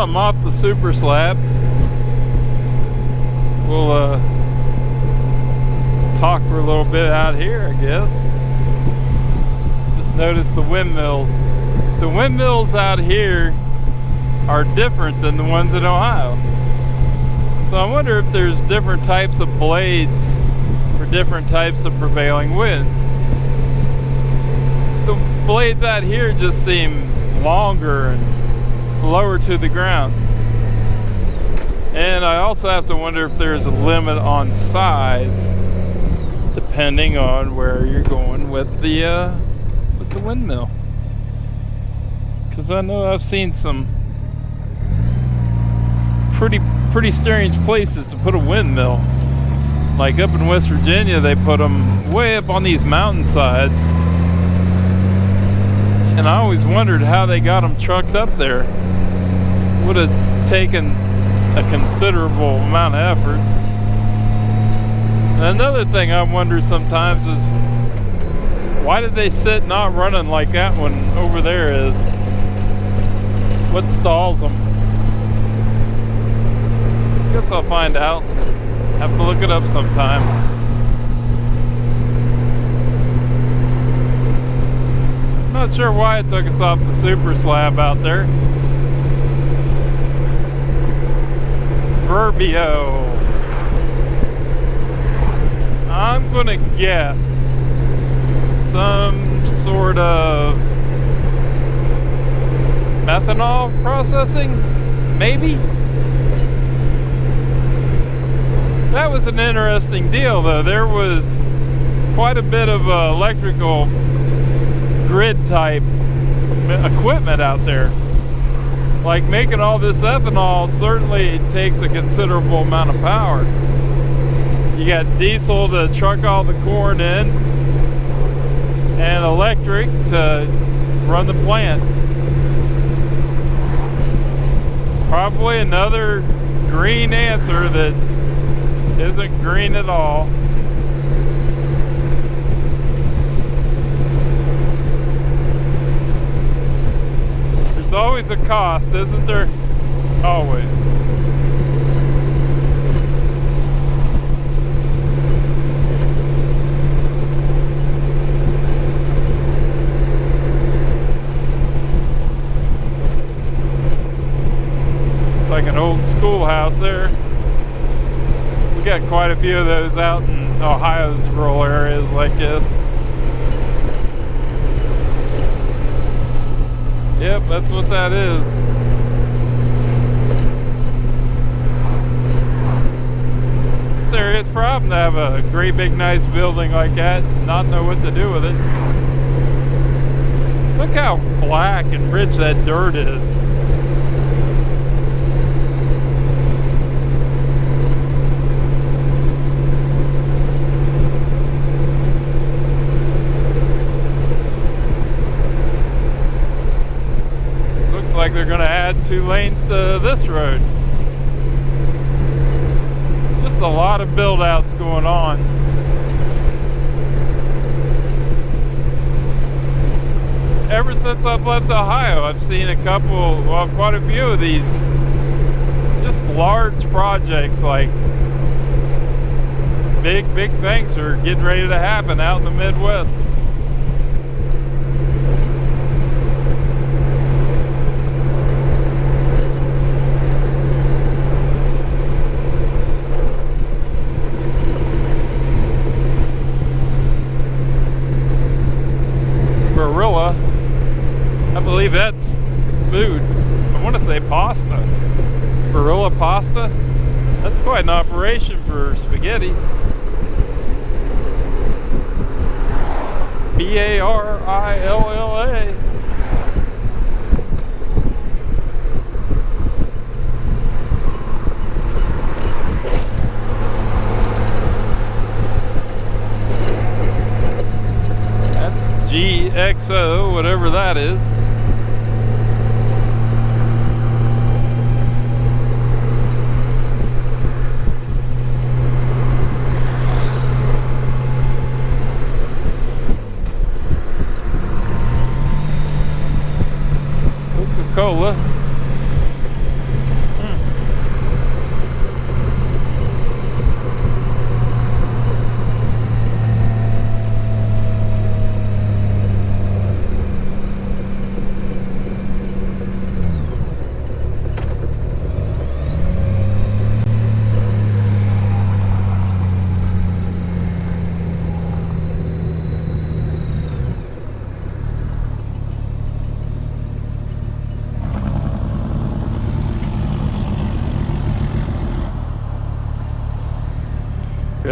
I'm off the super slab, we'll talk for a little bit out here, I guess. Just notice the windmills. The windmills out here are different than the ones in Ohio. So I wonder if there's different types of blades for different types of prevailing winds. The blades out here just seem longer and lower to the ground. And I also have to wonder if there's a limit on size depending on where you're going with the windmill. Because I know I've seen some pretty strange places to put a windmill. Like up in West Virginia, they put them way up on these mountainsides. And I always wondered how they got them trucked up there. Would have taken a considerable amount of effort. And another thing I wonder sometimes is, why did they sit not running like that one over there is? What stalls them? Guess I'll find out. Have to look it up sometime. Not sure why it took us off the super slab out there. Verbio. I'm gonna guess some sort of methanol processing, maybe? That was an interesting deal, though. There was quite a bit of electrical grid type equipment out there. Like making all this ethanol certainly takes a considerable amount of power. You got diesel to truck all the corn in, and electric to run the plant. Probably another green answer that isn't green at all. There's always a cost, isn't there? Always. It's like an old schoolhouse there. We got quite a few of those out in Ohio's rural areas like this. Yep, that's what that is. Serious problem to have a great big nice building like that and not know what to do with it. Look how black and rich that dirt is. Like they're going to add 2 lanes to this road. Just a lot of build outs going on. Ever since I've left Ohio, I've seen quite a few of these just large projects, like big things are getting ready to happen out in the Midwest. I believe that's food. I want to say pasta. Barilla pasta. That's quite an operation for spaghetti. Barilla. That's GXO, whatever that is. Coca-Cola.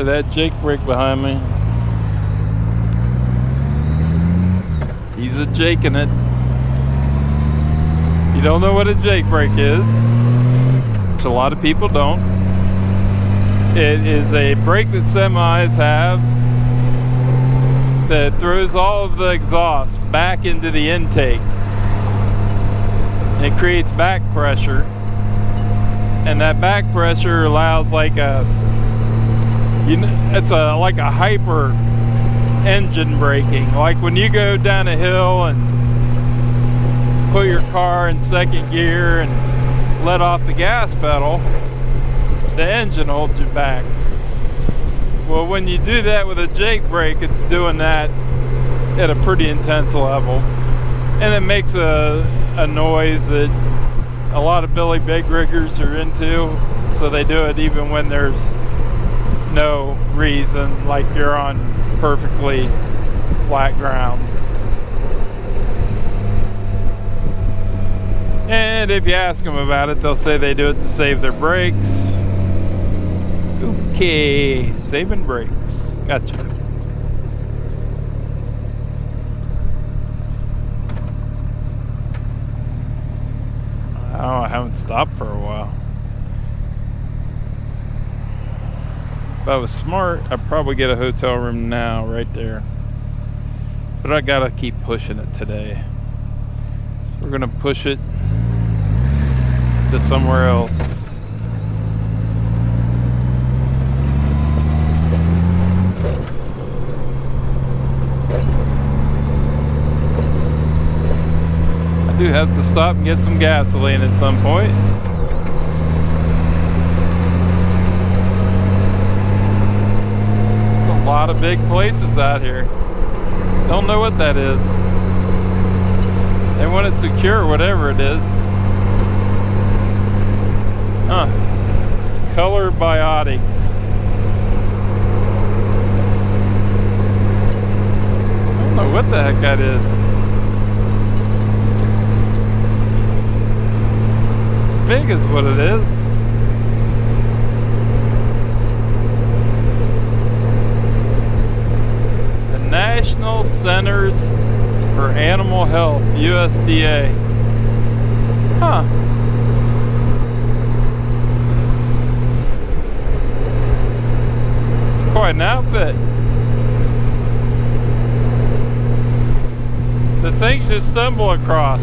Hear that Jake brake behind me? He's a jaking it. You don't know what a Jake brake is, which a lot of people don't. It is a brake that semis have that throws all of the exhaust back into the intake. It creates back pressure, and that back pressure allows like a, it's like a hyper engine braking. Like when you go down a hill and put your car in second gear and let off the gas pedal, the engine holds you back. Well, when you do that with a Jake brake, it's doing that at a pretty intense level, and it makes a noise that a lot of Billy Big Riggers are into, so they do it even when there's no reason, like you're on perfectly flat ground. And if you ask them about it, they'll say they do it to save their brakes. Okay, saving brakes. Gotcha. Oh, I haven't stopped for a while. If I was smart, I'd probably get a hotel room now, right there. But I gotta keep pushing it today. We're gonna push it to somewhere else. I do have to stop and get some gasoline at some point. There's a lot of big places out here. Don't know what that is. They want it secure, whatever it is. Huh. Color Biotics. I don't know what the heck that is. It's big is what it is. The National Centers for Animal Health, USDA. Huh. Quite an outfit. The things you stumble across.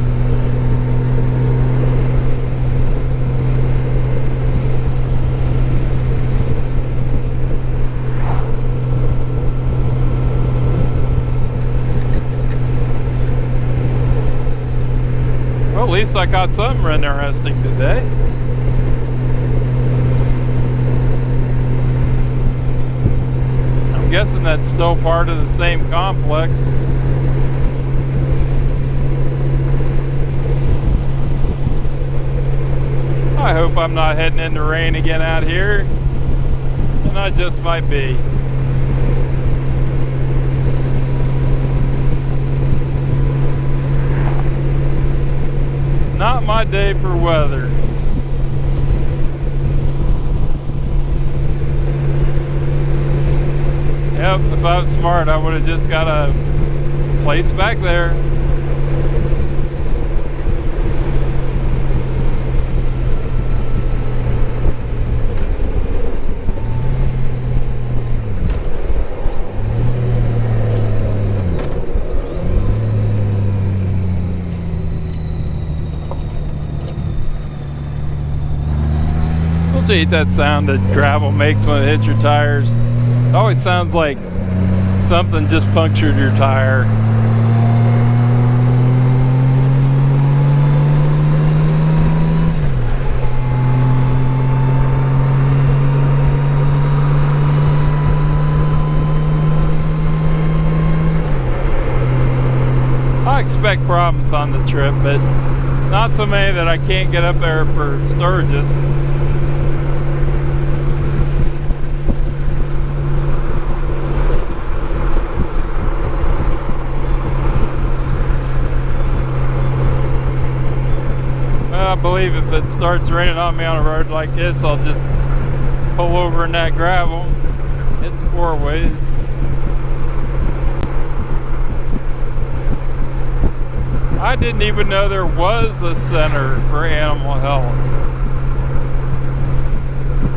Well, at least I caught something interesting today. I'm guessing that's still part of the same complex. I hope I'm not heading into rain again out here, and I just might be. Not my day for weather. Yep, if I was smart, I would have just got a place back there. Don't you hate that sound that gravel makes when it hits your tires? It always sounds like something just punctured your tire. I expect problems on the trip, but not so many that I can't get up there for Sturgis. I believe if it starts raining on me on a road like this, I'll just pull over in that gravel, hit four-ways. I didn't even know there was a center for animal health.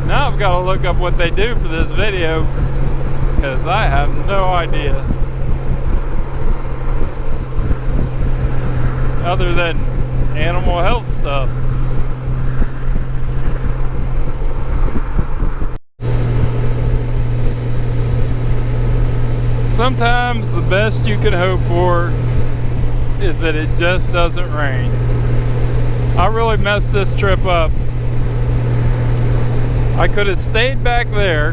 Now I've got to look up what they do for this video, because I have no idea. Other than animal health stuff. Sometimes the best you can hope for is that it just doesn't rain. I really messed this trip up. I could have stayed back there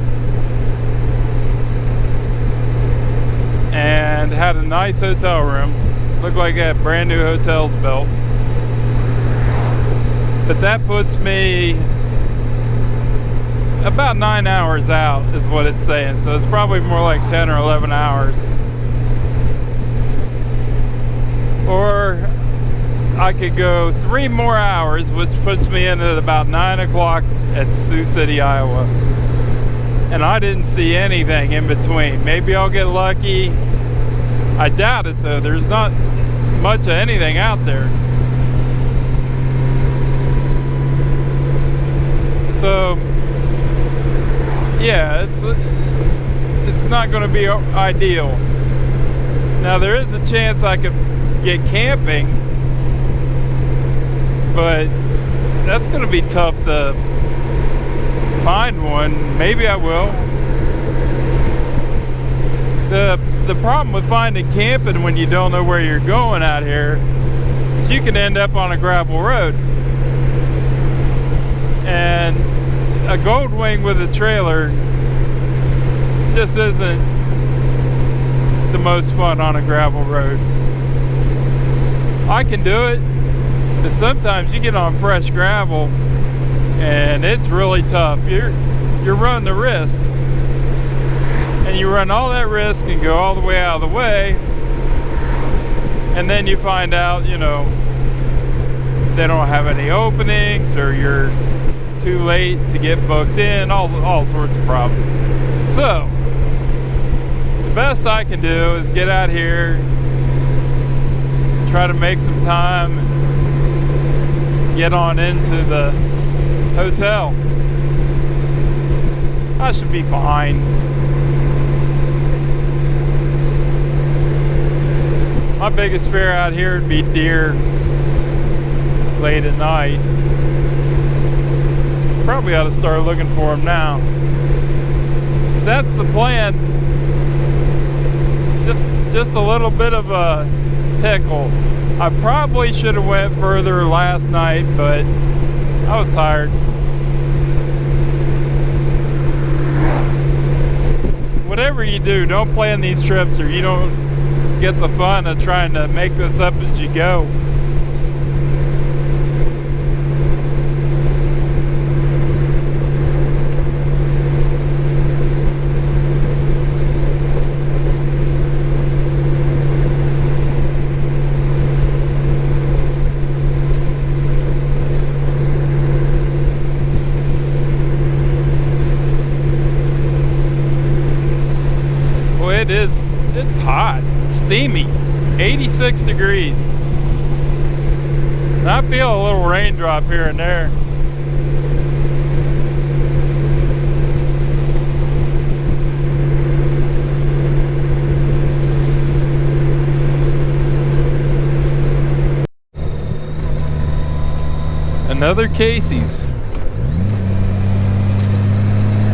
and had a nice hotel room. Looked like I had brand new hotels built. But that puts me about 9 hours out is what it's saying. So it's probably more like 10 or 11 hours. Or I could go 3 more hours, which puts me in at about 9 o'clock at Sioux City, Iowa. And I didn't see anything in between. Maybe I'll get lucky. I doubt it though. There's not much of anything out there. So yeah, it's not going to be ideal. Now there is a chance I could get camping, but that's going to be tough to find one. Maybe I will. The problem with finding camping when you don't know where you're going out here is you can end up on a gravel road. And a Goldwing with a trailer just isn't the most fun on a gravel road. I can do it, but sometimes you get on fresh gravel and it's really tough. You're running the risk, and you run all that risk and go all the way out of the way, and then you find out, you know, they don't have any openings, or you're too late to get booked in, all sorts of problems. So the best I can do is get out here, try to make some time, and get on into the hotel. I should be fine. My biggest fear out here would be deer late at night. Probably ought to start looking for them now. That's the plan. Just a little bit of a pickle. I probably should have went further last night, but I was tired. Whatever you do, don't plan these trips or you don't get the fun of trying to make this up as you go. It's hot, it's steamy, 86 degrees. And I feel a little raindrop here and there. Another Casey's.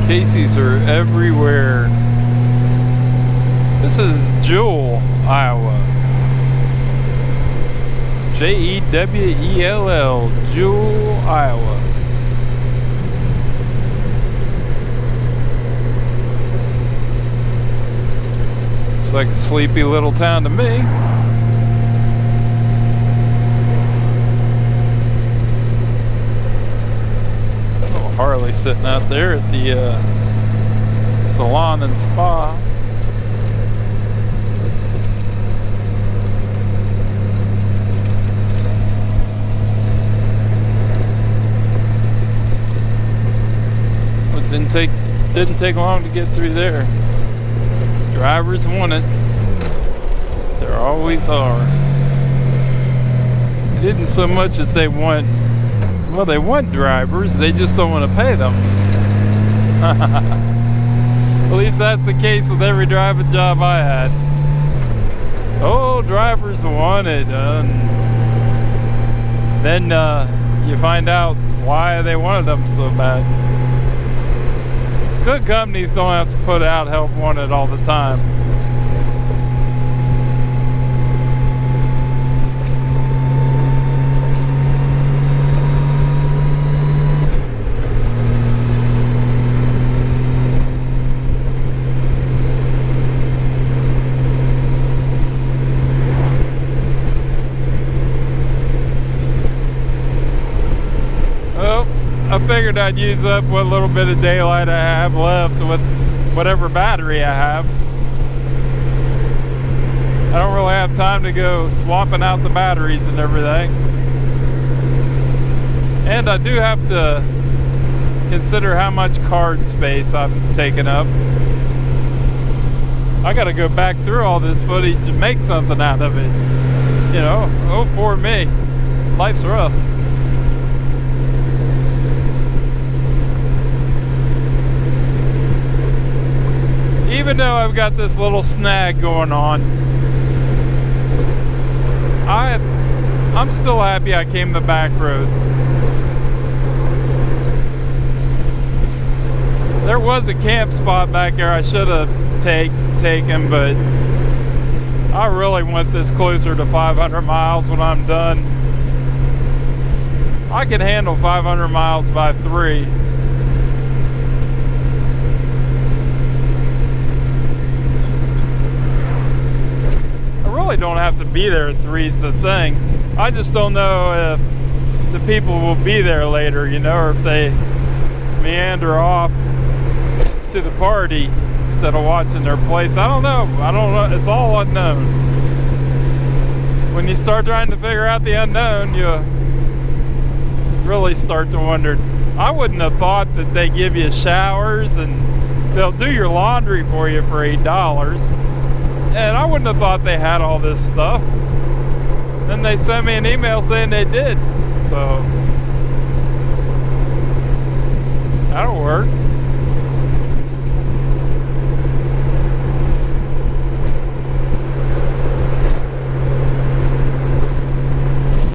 Casey's are everywhere. This is Jewell, Iowa. Jewell, Jewell, Iowa. It's like a sleepy little town to me. Little Harley sitting out there at the salon and spa. Didn't take long to get through there. Drivers want it. There always are. It isn't so much that they want, well, they want drivers, they just don't want to pay them. At least that's the case with every driving job I had. Oh, drivers want it. Then you find out why they wanted them so bad. Good companies don't have to put out help wanted all the time. I figured I'd use up what little bit of daylight I have left with whatever battery I have. I don't really have time to go swapping out the batteries and everything. And I do have to consider how much card space I'm taking up. I gotta go back through all this footage and make something out of it. You know, oh poor me. Life's rough. Even though I've got this little snag going on, I'm still happy I came the back roads. There was a camp spot back there I should have taken, but I really want this closer to 500 miles when I'm done. I can handle 500 miles by 3. Really don't have to be there at 3 is the thing. I just don't know if the people will be there later, you know, or if they meander off to the party instead of watching their place. I don't know. It's all unknown. When you start trying to figure out the unknown, you really start to wonder. I wouldn't have thought that they give you showers and they'll do your laundry for you for $8. And I wouldn't have thought they had all this stuff. Then they sent me an email saying they did. So that'll work.